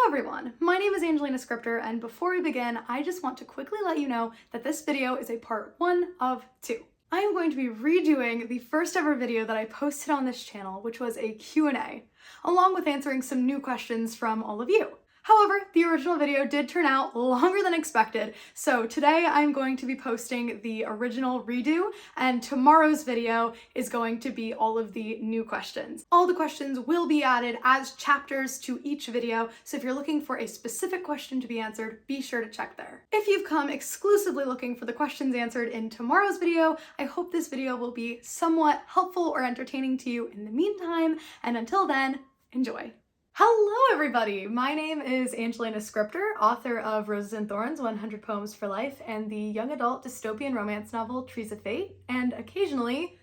everyone, my name is Angelina Scriptor, and before we begin, I just want to quickly let you know that this video is a part 1 of 2. I am going to be redoing the first ever video that I posted on this channel, which was a Q&A, along with answering some new questions from all of you. However, the original video did turn out longer than expected, so today I'm going to be posting the original redo, and tomorrow's video is going to be all of the new questions. All the questions will be added as chapters to each video, so if you're looking for a specific question to be answered, be sure to check there. If you've come exclusively looking for the questions answered in tomorrow's video, I hope this video will be somewhat helpful or entertaining to you in the meantime, and until then, enjoy. Hello everybody! My name is Angelina Scriptor, author of Roses and Thorns, 100 Poems for Life, and the young adult dystopian romance novel Trees of Fate, and occasionally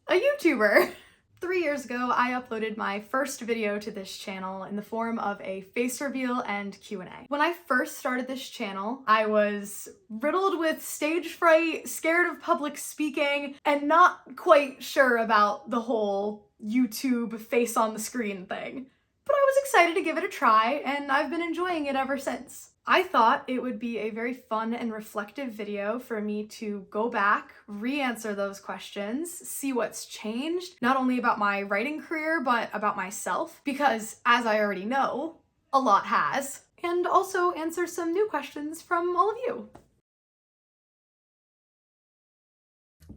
a YouTuber. 3 years ago, I uploaded my first video to this channel in the form of a face reveal and Q&A. When I first started this channel, I was riddled with stage fright, scared of public speaking, and not quite sure about the whole YouTube face on the screen thing. But I was excited to give it a try, and I've been enjoying it ever since. I thought it would be a very fun and reflective video for me to go back, re-answer those questions, see what's changed, not only about my writing career, but about myself, because as I already know, a lot has, and also answer some new questions from all of you.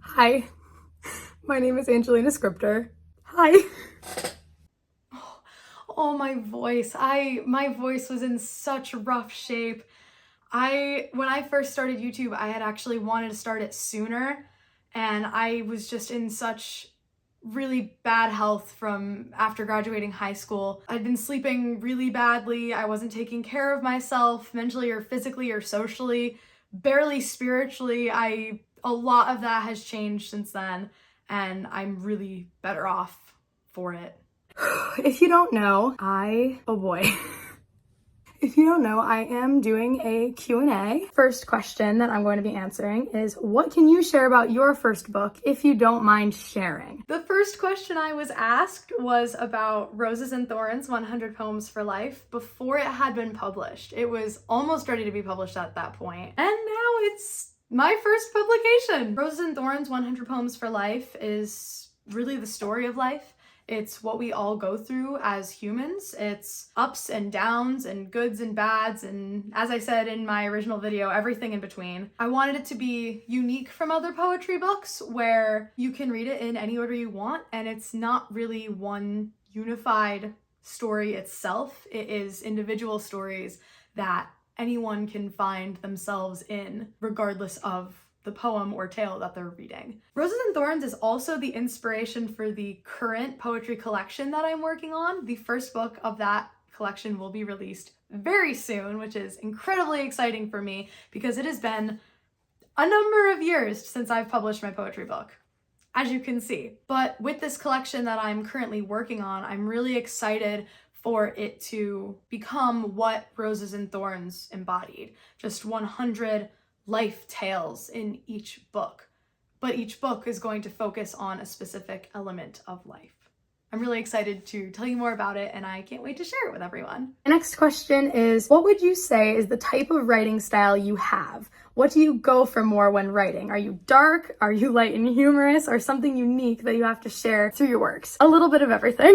Hi, my name is Angelina Scriptor. Hi. Oh, my voice. My voice was in such rough shape. When I first started YouTube, I had actually wanted to start it sooner, and I was just in such really bad health from after graduating high school. I'd been sleeping really badly. I wasn't taking care of myself mentally or physically or socially, barely spiritually. A lot of that has changed since then, and I'm really better off for it. If you don't know, If you don't know, I am doing a Q&A. First question that I'm going to be answering is, what can you share about your first book, if you don't mind sharing? The first question I was asked was about Roses and Thorns, 100 Poems for Life, before it had been published. It was almost ready to be published at that point, and now it's my first publication. Roses and Thorns, 100 Poems for Life is really the story of life. It's what we all go through as humans. It's ups and downs and goods and bads, and as I said in my original video, everything in between. I wanted it to be unique from other poetry books where you can read it in any order you want, and it's not really one unified story itself. It is individual stories that anyone can find themselves in, regardless of the poem or tale that they're reading. Roses and Thorns is also the inspiration for the current poetry collection that I'm working on. The first book of that collection will be released very soon, which is incredibly exciting for me because it has been a number of years since I've published my poetry book, as you can see. But with this collection that I'm currently working on, I'm really excited for it to become what Roses and Thorns embodied. Just 100 life tales in each book, but each book is going to focus on a specific element of life. I'm really excited to tell you more about it, and I can't wait to share it with everyone. The next question is, what would you say is the type of writing style you have? What do you go for more when writing? Are you dark? Are you light and humorous? Or something unique that you have to share through your works? A little bit of everything.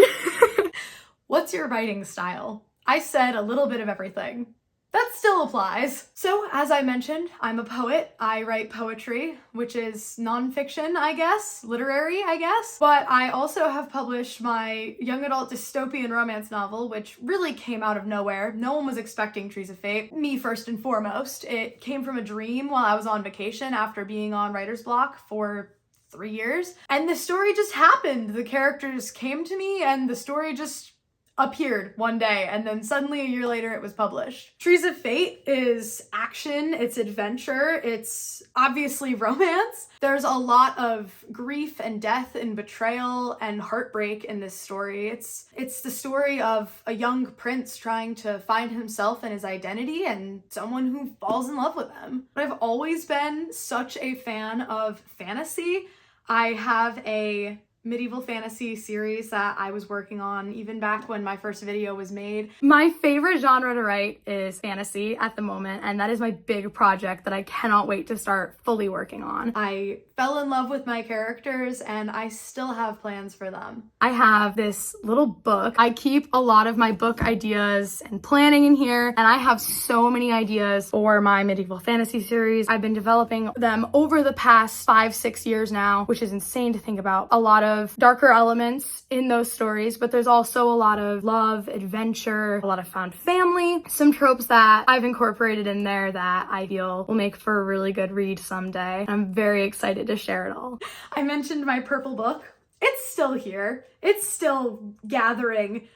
What's your writing style? I said a little bit of everything. That still applies. So, as I mentioned, I'm a poet. I write poetry, which is nonfiction, I guess, literary, I guess. But I also have published my young adult dystopian romance novel, which really came out of nowhere. No one was expecting Trees of Fate, me first and foremost. It came from a dream while I was on vacation after being on writer's block for 3 years. And the story just happened. The characters came to me and the story just appeared one day, and then suddenly a year later it was published. Trees of Fate is action, it's adventure, it's obviously romance. There's a lot of grief and death and betrayal and heartbreak in this story. It's the story of a young prince trying to find himself and his identity and someone who falls in love with him. But I've always been such a fan of fantasy. I have a medieval fantasy series that I was working on even back when my first video was made. My favorite genre to write is fantasy at the moment, and that is my big project that I cannot wait to start fully working on. I fell in love with my characters and I still have plans for them. I have this little book. I keep a lot of my book ideas and planning in here, and I have so many ideas for my medieval fantasy series. I've been developing them over the past 5-6 years now, which is insane to think about. A lot of darker elements in those stories, but there's also a lot of love, adventure, a lot of found family, some tropes that I've incorporated in there that I feel will make for a really good read someday. I'm very excited to share it all. I mentioned my purple book. It's still here. It's still gathering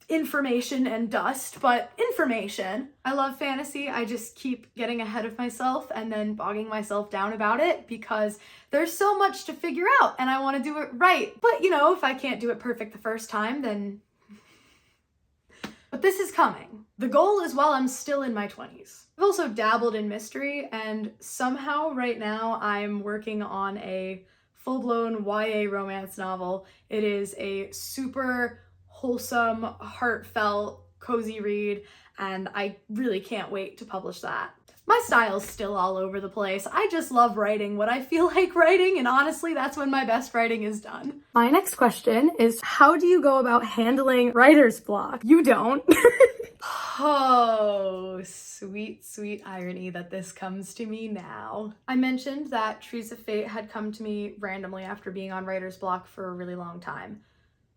information and dust, but information. I love fantasy. I just keep getting ahead of myself and then bogging myself down about it because there's so much to figure out and I want to do it right. But you know, if I can't do it perfect the first time, then... But this is coming. The goal is while I'm still in my 20s. I've also dabbled in mystery, and somehow right now I'm working on a full-blown YA romance novel. It is a super wholesome, heartfelt, cozy read, and I really can't wait to publish that. My style's still all over the place. I just love writing what I feel like writing, and honestly, that's when my best writing is done. My next question is, how do you go about handling writer's block? You don't. Oh, sweet, sweet irony that this comes to me now. I mentioned that Trees of Fate had come to me randomly after being on writer's block for a really long time.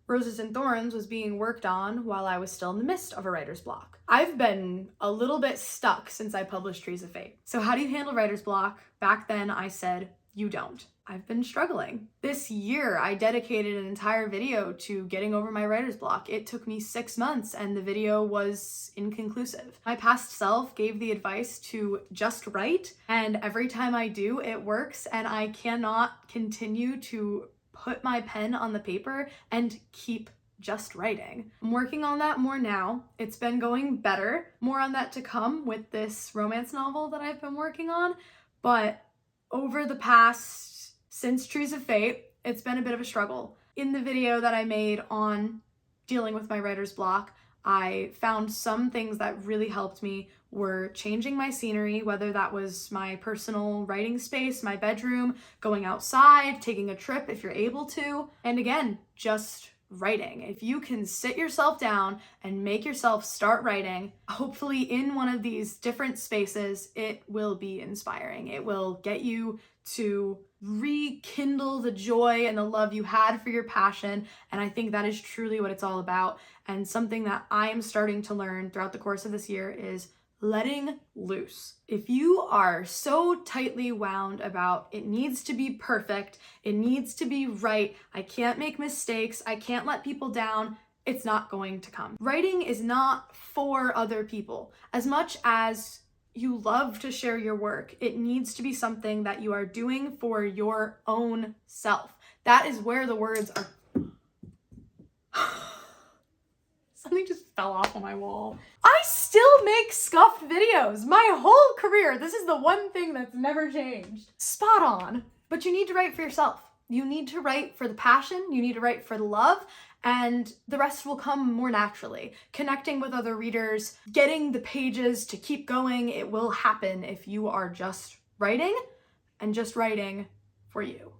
Roses and Thorns was being worked on while I was still in the midst of a writer's block. I've been a little bit stuck since I published Trees of Fate. So how do you handle writer's block? Back then I said, you don't. I've been struggling. This year I dedicated an entire video to getting over my writer's block. It took me 6 months and the video was inconclusive. My past self gave the advice to just write, and every time I do, it works, and I cannot continue to put my pen on the paper and keep just writing. I'm working on that more now. It's been going better. More on that to come with this romance novel that I've been working on. But over the past, since Trees of Fate, it's been a bit of a struggle. In the video that I made on dealing with my writer's block, I found some things that really helped me were changing my scenery, whether that was my personal writing space, my bedroom, going outside, taking a trip if you're able to, and again, just writing. If you can sit yourself down and make yourself start writing, hopefully in one of these different spaces, it will be inspiring. It will get you to rekindle the joy and the love you had for your passion, and I think that is truly what it's all about. And something that I am starting to learn throughout the course of this year is letting loose. If you are so tightly wound about it needs to be perfect, it needs to be right, I can't make mistakes, I can't let people down, it's not going to come. Writing is not for other people. As much as you love to share your work, it needs to be something that you are doing for your own self. That is where the words are. Something just fell off on my wall. I still make scuffed videos my whole career. This is the one thing that's never changed. Spot on. But you need to write for yourself. You need to write for the passion. You need to write for the love. And the rest will come more naturally. Connecting with other readers, getting the pages to keep going, it will happen if you are just writing and just writing for you.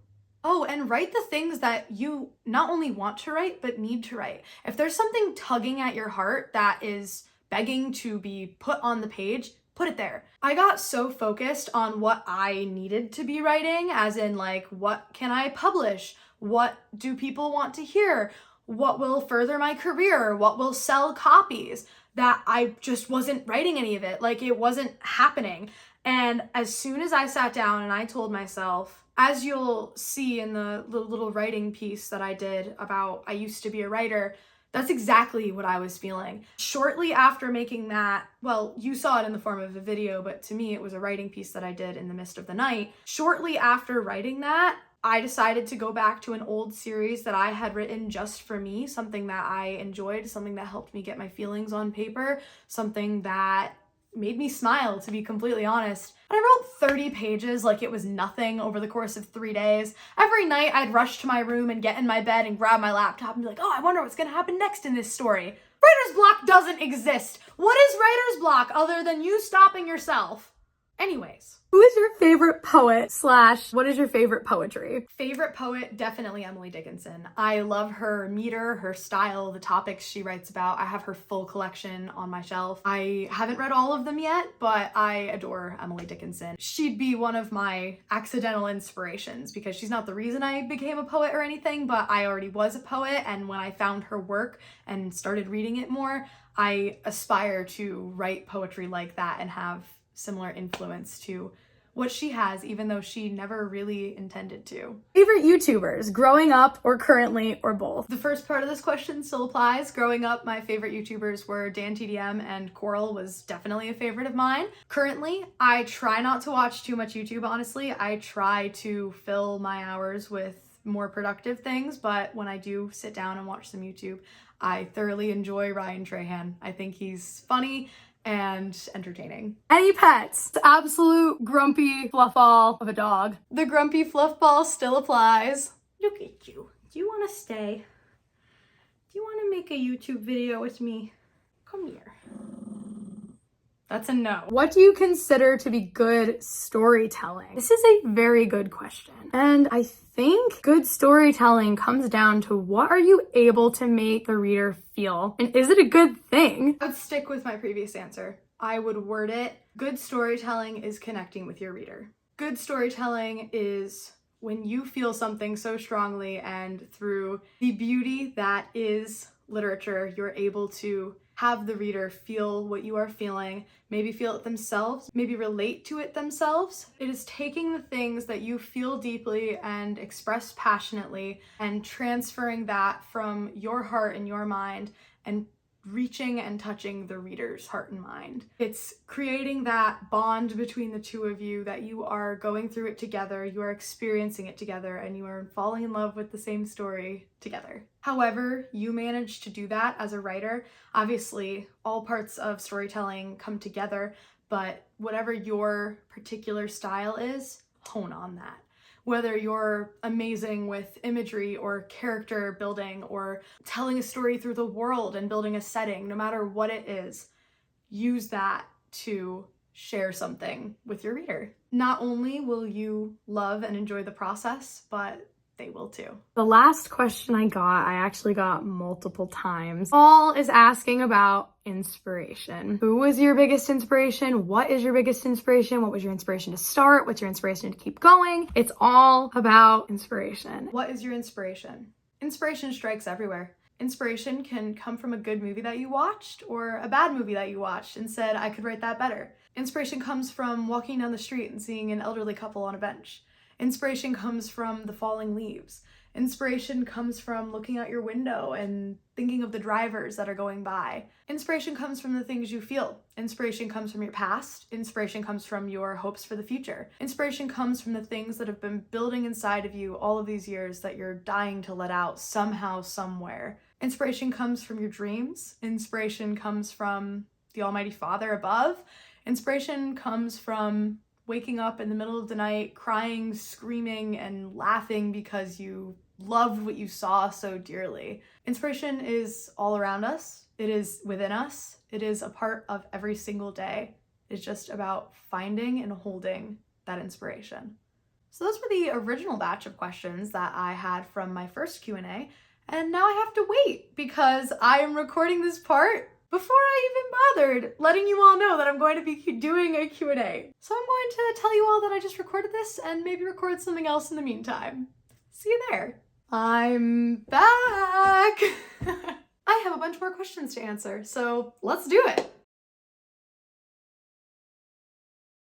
Oh, and write the things that you not only want to write, but need to write. If there's something tugging at your heart that is begging to be put on the page, put it there. I got so focused on what I needed to be writing, as in like, what can I publish? What do people want to hear? What will further my career? What will sell copies? That I just wasn't writing any of it. Like, it wasn't happening. And as soon as I sat down and I told myself, as you'll see in the little writing piece that I did about I used to be a writer, that's exactly what I was feeling. Shortly after making that, well, you saw it in the form of a video, but to me it was a writing piece that I did in the midst of the night. Shortly after writing that, I decided to go back to an old series that I had written just for me, something that I enjoyed, something that helped me get my feelings on paper, something that made me smile, to be completely honest. And I wrote 30 pages like it was nothing over the course of 3 days. Every night I'd rush to my room and get in my bed and grab my laptop and be like, oh, I wonder what's gonna happen next in this story. Writer's block doesn't exist. What is writer's block other than you stopping yourself? Anyways. Who is your favorite poet / what is your favorite poetry? Favorite poet, definitely Emily Dickinson. I love her meter, her style, the topics she writes about. I have her full collection on my shelf. I haven't read all of them yet, but I adore Emily Dickinson. She'd be one of my accidental inspirations because she's not the reason I became a poet or anything, but I already was a poet, and when I found her work and started reading it more, I aspire to write poetry like that and have similar influence to what she has, even though she never really intended to. Favorite YouTubers, growing up or currently or both? The first part of this question still applies. Growing up, my favorite YouTubers were DanTDM, and Coral was definitely a favorite of mine. Currently, I try not to watch too much YouTube, honestly. I try to fill my hours with more productive things, but when I do sit down and watch some YouTube, I thoroughly enjoy Ryan Trahan. I think he's funny and entertaining. Any pets? The absolute grumpy fluffball of a dog. The grumpy fluffball still applies. Look at you. Do you want to stay? Do you want to make a YouTube video with me? Come here. That's a no. What do you consider to be good storytelling? This is a very good question. And I think good storytelling comes down to what are you able to make the reader feel? And is it a good thing? I would stick with my previous answer. I would word it, good storytelling is connecting with your reader. Good storytelling is when you feel something so strongly, and through the beauty that is literature, you're able to have the reader feel what you are feeling, maybe feel it themselves, maybe relate to it themselves. It is taking the things that you feel deeply and express passionately and transferring that from your heart and your mind and reaching and touching the reader's heart and mind. It's creating that bond between the two of you, that you are going through it together, you are experiencing it together, and you are falling in love with the same story together. However you manage to do that as a writer, obviously all parts of storytelling come together, but whatever your particular style is, hone on that. Whether you're amazing with imagery or character building or telling a story through the world and building a setting, no matter what it is, use that to share something with your reader. Not only will you love and enjoy the process, but they will too. The last question I actually got multiple times. Paul is asking about inspiration. Who was your biggest inspiration? What is your biggest inspiration? What was your inspiration to start? What's your inspiration to keep going? It's all about inspiration. What is your inspiration? Inspiration strikes everywhere. Inspiration can come from a good movie that you watched or a bad movie that you watched and said, I could write that better. Inspiration comes from walking down the street and seeing an elderly couple on a bench. Inspiration comes from the falling leaves. Inspiration comes from looking out your window and thinking of the drivers that are going by. Inspiration comes from the things you feel. Inspiration comes from your past. Inspiration comes from your hopes for the future. Inspiration comes from the things that have been building inside of you all of these years that you're dying to let out somehow, somewhere. Inspiration comes from your dreams. Inspiration comes from the Almighty Father above. Inspiration comes from waking up in the middle of the night, crying, screaming, and laughing because you loved what you saw so dearly. Inspiration is all around us. It is within us. It is a part of every single day. It's just about finding and holding that inspiration. So those were the original batch of questions that I had from my first Q&A, and now I have to wait because I am recording this part before I even bothered letting you all know that I'm going to be doing a Q&A. So I'm going to tell you all that I just recorded this and maybe record something else in the meantime. See you there. I'm back. I have a bunch more questions to answer, so let's do it.